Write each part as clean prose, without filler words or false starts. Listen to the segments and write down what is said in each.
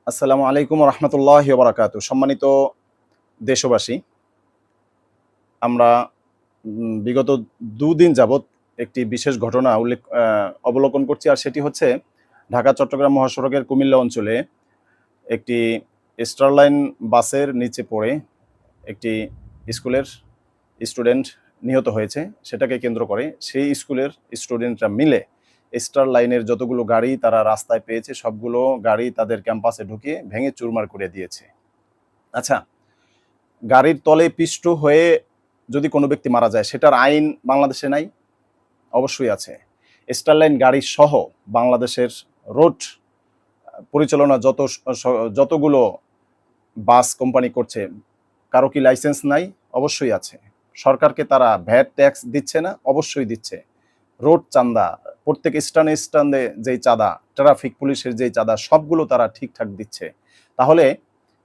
আসসালামু আলাইকুম রহমতুল্লাহি ওয়া বারাকাতুহু। সম্মানিত দেশবাসী, আমরা বিগত দুদিন যাবৎ একটি বিশেষ ঘটনা অবলোকন করছি, আর সেটি হচ্ছে ঢাকা চট্টগ্রাম মহাসড়কের কুমিল্লা অঞ্চলে একটি স্টারলাইন বাসের নিচে পড়ে একটি স্কুলের স্টুডেন্ট নিহত হয়েছে। সেটাকে কেন্দ্র করে সেই স্কুলের স্টুডেন্টরা মিলে স্টারলাইনের যতগুলো গাড়ি তারা রাস্তায় পেয়েছে সবগুলো গাড়ি তাদের ক্যাম্পাসে ঢুকিয়ে ভেঙে চুরমার করে দিয়েছে। আচ্ছা, গাড়ির তলে পিষ্ট হয়ে যদি কোনো ব্যক্তি মারা যায়, সেটার আইন বাংলাদেশে নাই? অবশ্যই আছে। স্টারলাইন গাড়ি সহ বাংলাদেশের রোড পরিচালনা যতগুলো বাস কোম্পানি করছে, কারো কি লাইসেন্স নাই? অবশ্যই আছে। সরকারকে তারা ভ্যাট ট্যাক্স দিচ্ছে না? অবশ্যই দিচ্ছে। রোড চাঁদা, প্রত্যেক স্টানে যেই চাঁদা, ট্রাফিক পুলিশের যেই চাঁদা, সবগুলো তারা ঠিকঠাক দিচ্ছে। তাহলে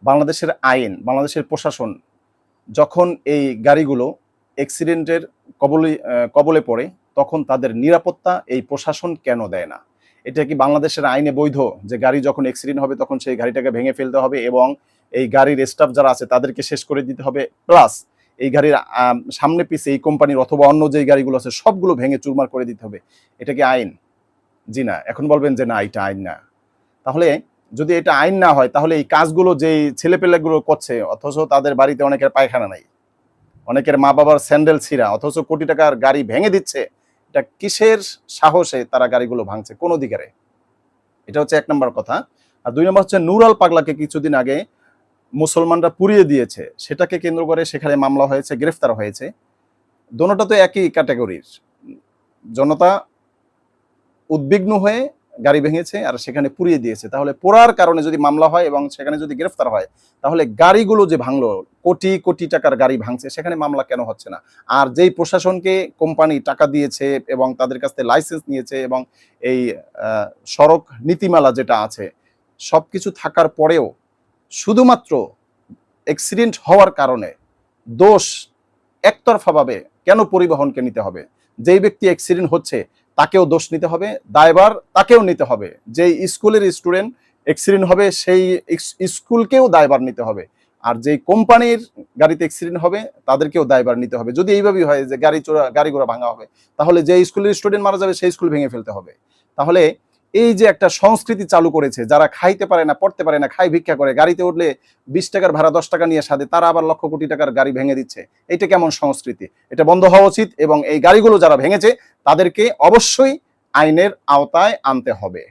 বাংলাদেশের আইন, বাংলাদেশের প্রশাসন যখন এই গাড়িগুলো অ্যাক্সিডেন্টের কবলে পড়ে, তখন তাদের নিরাপত্তা এই প্রশাসন কেন দেয় না? এটা কি বাংলাদেশের আইনে বৈধ যে গাড়ি যখন অ্যাক্সিডেন্ট হবে তখন সেই গাড়িটাকে ভেঙে ফেলতে হবে এবং এই গাড়ির স্টাফ যারা আছে তাদেরকে শেষ করে দিতে হবে, প্লাস এই গাড়ির সামনে পিছে এই কোম্পানির অথবা অন্য যেই গাড়িগুলো আছে সবগুলো ভেঙে চুরমার করে দিতে হবে? এটা কি আইন? জি না। এখন বলবেন যে না, এটা আইন না। তাহলে যদি এটা আইন না হয়, তাহলে এই কাজগুলো যেই ছেলেপেলেগুলো করছে, অথচ তাদের বাড়িতে অনেকের পায়খানা নাই, অনেকের মা বাবার স্যান্ডেল ছিঁড়া, অথচ কোটি টাকার গাড়ি ভেঙে দিচ্ছে, এটা কিসের সাহসে তারা গাড়িগুলো ভাঙছে, কোন অধিকারে? এটা হচ্ছে 1 নম্বর কথা। আর 2 নম্বর হচ্ছে নুরাল পাগলাকে কিছুদিন আগে মুসলমানরা পুড়িয়ে দিয়েছে, সেটাকে কেন্দ্র করে সেখানে মামলা হয়েছে, গ্রেফতার হয়েছে। দোনোটা তো একই ক্যাটাগরির। জনতা উদ্বিগ্ন হয়ে গাড়ি ভেঙেছে আর সেখানে পুড়িয়ে দিয়েছে। তাহলে পোড়ার কারণে যদি মামলা হয় এবং সেখানে যদি গ্রেফতার হয়, তাহলে গাড়িগুলো যে ভাঙলো, কোটি কোটি টাকার গাড়ি ভাঙছে, সেখানে মামলা কেন হচ্ছে না? আর যেই প্রশাসনকে কোম্পানি টাকা দিয়েছে এবং তাদের কাছ থেকে লাইসেন্স নিয়েছে এবং এই সড়ক নীতিমালা যেটা আছে সবকিছু থাকার পরেও শুধুমাত্র অ্যাক্সিডেন্ট হওয়ার কারণে দোষ একতরফাভাবে কেন পরিবহনকে নিতে হবে? যেই ব্যক্তি অ্যাক্সিডেন্ট হচ্ছে তাকেও দোষ নিতে হবে, দায়ভার তাকেও নিতে হবে। যেই স্কুলের স্টুডেন্ট অ্যাক্সিডেন্ট হবে সেই স্কুলকেও দায়ভার নিতে হবে, আর যেই কোম্পানির গাড়িতে অ্যাক্সিডেন্ট হবে তাদেরকেও দায়ভার নিতে হবে। যদি এইভাবেই হয় যে গাড়ি ঘোড়া ভাঙা হবে, তাহলে যে স্কুলের স্টুডেন্ট মারা যাবে সেই স্কুল ভেঙে ফেলতে হবে। তাহলে এই যে একটা সংস্কৃতি চালু করেছে, যারা খাইতে পারে না, পড়তে পারে না, খাই ভিক্ষা করে, গাড়িতে উঠলে 20 টাকার ভাড়া 10 টাকা নিয়ে সাথে, তারা আবার লক্ষ কোটি টাকার গাড়ি ভেঙে দিচ্ছে। এটা কেমন সংস্কৃতি? এটা বন্ধ হওয়া উচিত এবং এই গাড়িগুলো যারা ভেঙেছে তাদেরকে অবশ্যই আইনের আওতায় আনতে হবে।